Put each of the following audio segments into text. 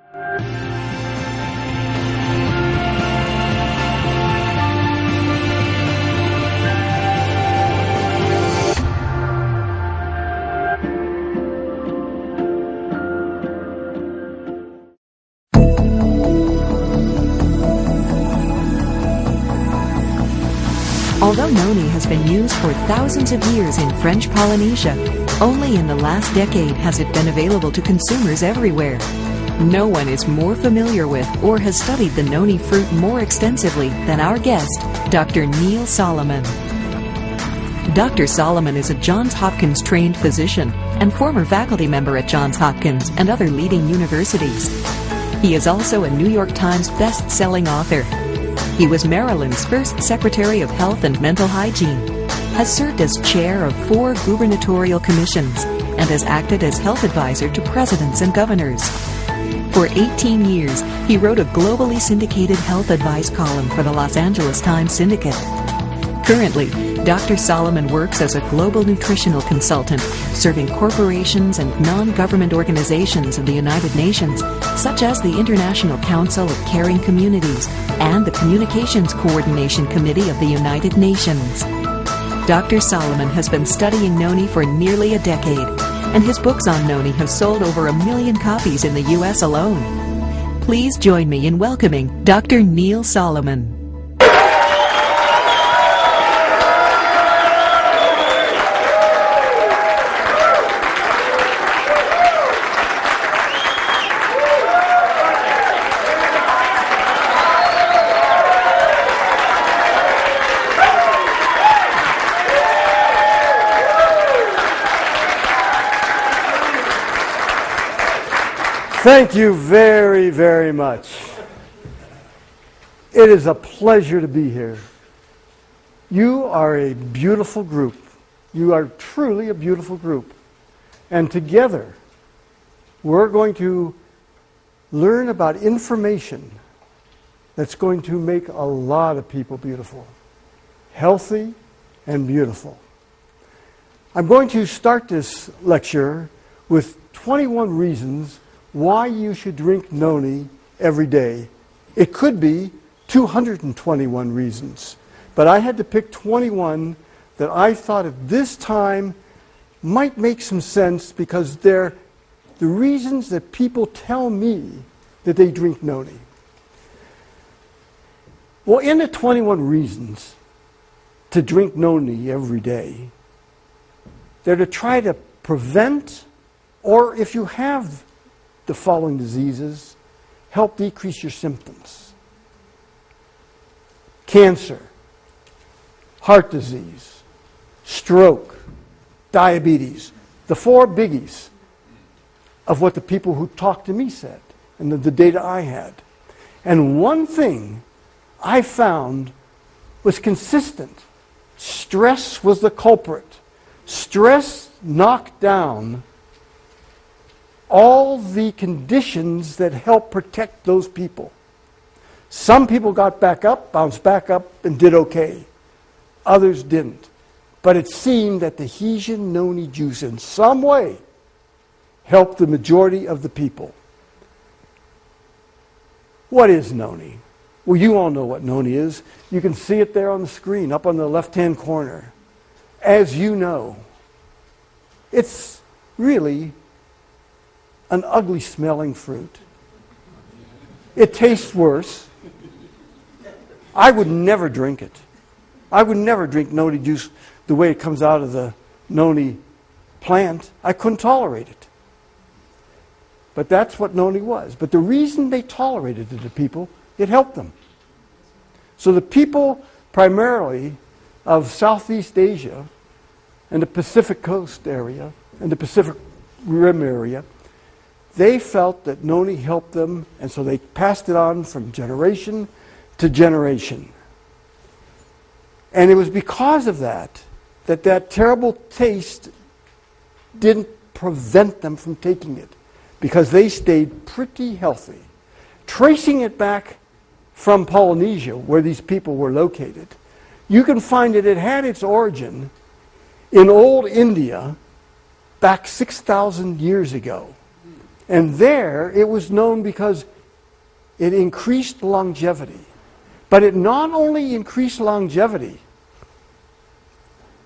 Although Noni has been used for thousands of years in French Polynesia, only in the last decade has it been available to consumers everywhere. No one is more familiar with or has studied the Noni fruit more extensively than our guest, Dr. Neil Solomon. Dr. Solomon is a Johns Hopkins trained physician and former faculty member at Johns Hopkins and other leading universities. He is also a New York Times best-selling author. He was Maryland's first Secretary of Health and Mental Hygiene, has served as chair of 4 gubernatorial commissions, and has acted as health advisor to presidents and governors. For 18 years, he wrote a globally syndicated health advice column for the Los Angeles Times Syndicate. Currently, Dr. Solomon works as a global nutritional consultant, serving corporations and non-government organizations of the United Nations, such as the International Council of Caring Communities and the Communications Coordination Committee of the United Nations. Dr. Solomon has been studying Noni for nearly a decade, and his books on Noni have sold over 1 million copies in the U.S. alone. Please join me in welcoming Dr. Neil Solomon. Thank you very, very much. It is a pleasure to be here. You are a beautiful group. You are truly a beautiful group. And together, we're going to learn about information that's going to make a lot of people beautiful, healthy, and beautiful. I'm going to start this lecture with 21 reasons why you should drink Noni every day. It could be 221 reasons, but I had to pick 21 that I thought at this time might make some sense because they're the reasons that people tell me that they drink Noni. Well, in the 21 reasons to drink Noni every day, they're to try to prevent, or if you have the following diseases, help decrease your symptoms: cancer, heart disease, stroke, diabetes. The 4 biggies of what the people who talked to me said and the data I had. And one thing I found was consistent. Stress was the culprit. Stress knocked down all the conditions that help protect those people. Some people got back up, bounced back up, and did okay. Others didn't. But it seemed that the Tahitian Noni juice in some way helped the majority of the people. What is Noni? Well, you all know what Noni is. You can see it there on the screen, up on the left-hand corner. As you know, it's really an ugly smelling fruit. It tastes worse. I would never drink it. I would never drink Noni juice the way it comes out of the Noni plant. I couldn't tolerate it. But that's what Noni was. But the reason they tolerated it to people, it helped them. So the people primarily of Southeast Asia and the Pacific Coast area and the Pacific Rim area, they felt that Noni helped them, and so they passed it on from generation to generation. And it was because of that that terrible taste didn't prevent them from taking it, because they stayed pretty healthy. Tracing it back from Polynesia, where these people were located, you can find that it had its origin in old India back 6,000 years ago. And there it was known because it increased longevity. But it not only increased longevity,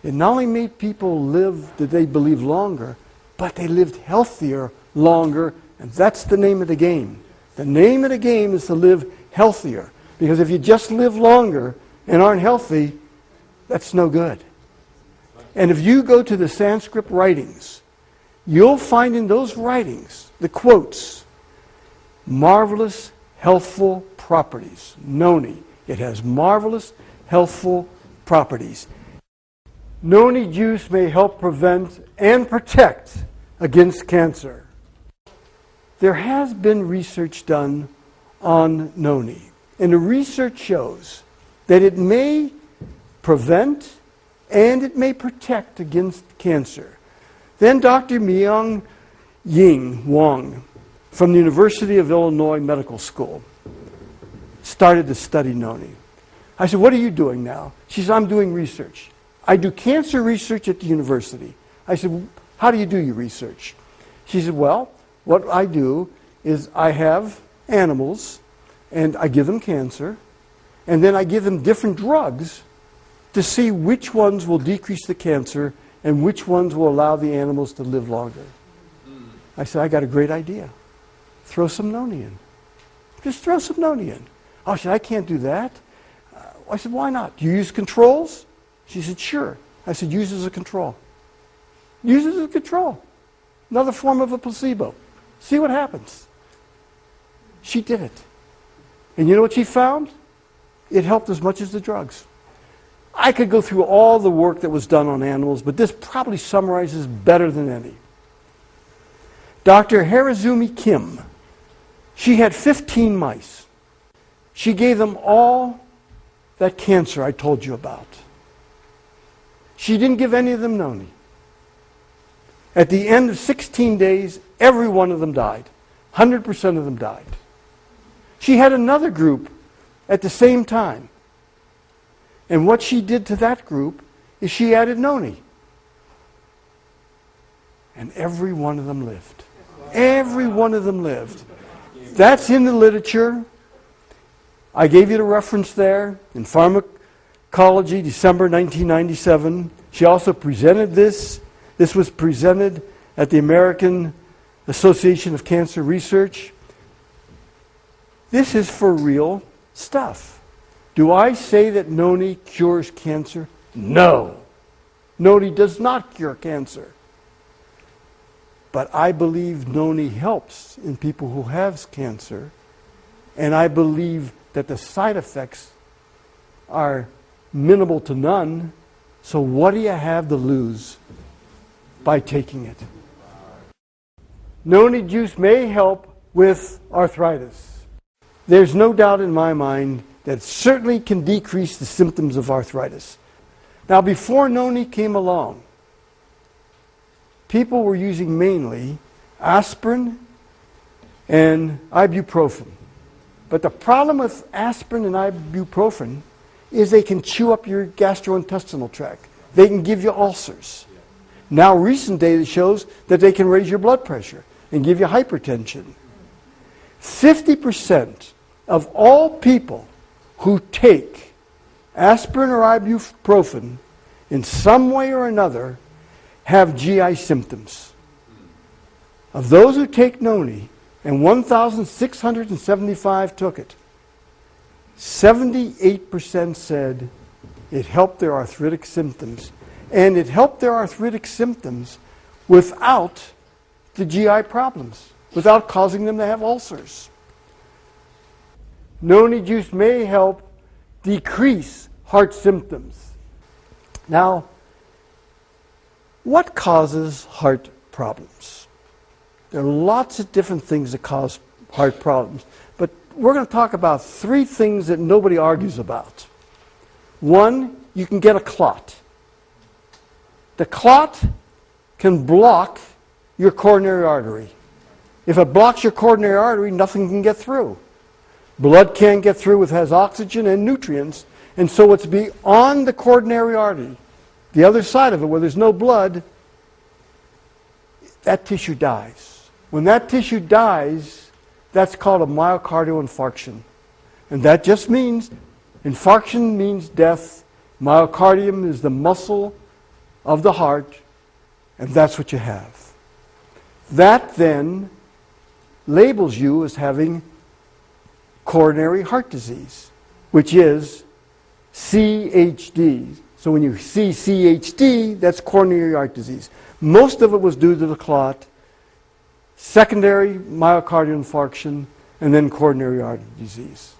it not only made people live, that they believe longer, but they lived healthier longer, and that's the name of the game. The name of the game is to live healthier, because if you just live longer and aren't healthy, that's no good. And if you go to the Sanskrit writings, you'll find in those writings, the quotes, marvelous, healthful properties. Noni. It has marvelous, healthful properties. Noni juice may help prevent and protect against cancer. There has been research done on Noni, and the research shows that it may prevent and it may protect against cancer. Then Dr. Myung Ying Wong from the University of Illinois Medical School started to study Noni. I said, what are you doing now? She said, I'm doing research. I do cancer research at the university. I said, how do you do your research? She said, well, what I do is I have animals and I give them cancer, and then I give them different drugs to see which ones will decrease the cancer and which ones will allow the animals to live longer. I said, I got a great idea. Throw some Noni in. Just throw some Noni in. Oh, she said, I can't do that. I said, why not? Do you use controls? She said, sure. I said, use it as a control. Use it as a control. Another form of a placebo. See what happens. She did it. And you know what she found? It helped as much as the drugs. I could go through all the work that was done on animals, but this probably summarizes better than any. Dr. Harazumi Kim, she had 15 mice. She gave them all that cancer I told you about. She didn't give any of them Noni. At the end of 16 days, every one of them died. 100% of them died. She had another group at the same time. And what she did to that group is she added Noni. And every one of them lived. Every one of them lived. That's in the literature. I gave you the reference there in Pharmacology, December 1997. She also presented this. This was presented at the American Association of Cancer Research. This is for real stuff. Do I say that Noni cures cancer? No. Noni does not cure cancer. But I believe Noni helps in people who have cancer, and I believe that the side effects are minimal to none. So what do you have to lose by taking it? Noni juice may help with arthritis. There's no doubt in my mind that it certainly can decrease the symptoms of arthritis. Now, before Noni came along, people were using mainly aspirin and ibuprofen. But the problem with aspirin and ibuprofen is they can chew up your gastrointestinal tract. They can give you ulcers. Now recent data shows that they can raise your blood pressure and give you hypertension. 50% of all people who take aspirin or ibuprofen in some way or another have GI symptoms. Of those who take Noni, and 1,675 took it, 78% said it helped their arthritic symptoms. And it helped their arthritic symptoms without the GI problems, without causing them to have ulcers. Noni juice may help decrease heart symptoms. Now, what causes heart problems? There are lots of different things that cause heart problems, but we're going to talk about three things that nobody argues about. One, you can get a clot. The clot can block your coronary artery. If it blocks your coronary artery, nothing can get through. Blood can't get through, it has oxygen and nutrients, and so it's beyond the coronary artery. The other side of it, where there's no blood, that tissue dies. When that tissue dies, that's called a myocardial infarction. And that just means, infarction means death. Myocardium is the muscle of the heart, and that's what you have. That then labels you as having coronary heart disease, which is CHD. So when you see CHD, that's coronary heart disease. Most of it was due to the clot, secondary myocardial infarction, and then coronary artery disease.